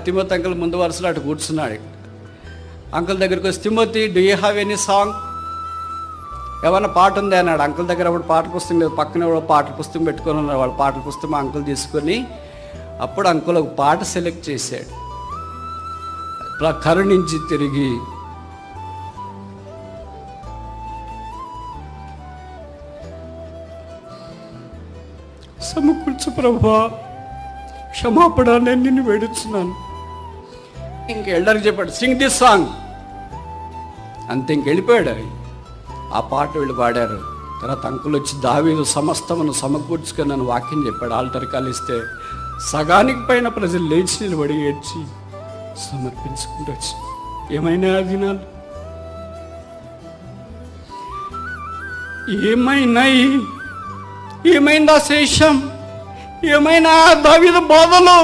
Timothy uncle ముందు వరుసలో అటు కూర్చున్నాడు. అంకుల్ దగ్గరికి వచ్చి, Timothy, do you have any song, ఏమన్నా పాట ఉంది అన్నాడు. అంకుల్ దగ్గర అప్పుడు పాటల పుస్తకం లేదు, పక్కన కూడా పాటల పుస్తకం పెట్టుకొని ఉన్నారు. వాళ్ళ పాటల పుస్తకం అంకుల్ తీసుకొని అప్పుడు అంకుల్ ఒక పాట సెలెక్ట్ చేశాడు. కరుణించి తిరిగి సమకూర్చు ప్రభువా, క్షమాపణ, నేను నిన్ను వేడుచున్నాను. ఇంక ఎల్డర్కి చెప్పాడు, సింగ్ దిస్ సాంగ్ అంతే. ఇంకెళ్ళిపోయాడు. ఆ పాట వీళ్ళు పాడారు. తర్వాత అంకుల్ వచ్చి, దావీదు సమస్తమును సమకూర్చుకొని నన్ను వాక్యం చెప్పాడు. ఆల్టర్ కాలిస్తే సగానికి పైన ప్రజలు లేచి నిలబడి ఏడ్చి సమర్పించుకుంటూ వచ్చి, ఏమైనా దినాలు ఏమైందా శేషం, ఏమైనా దావీదు బోధలు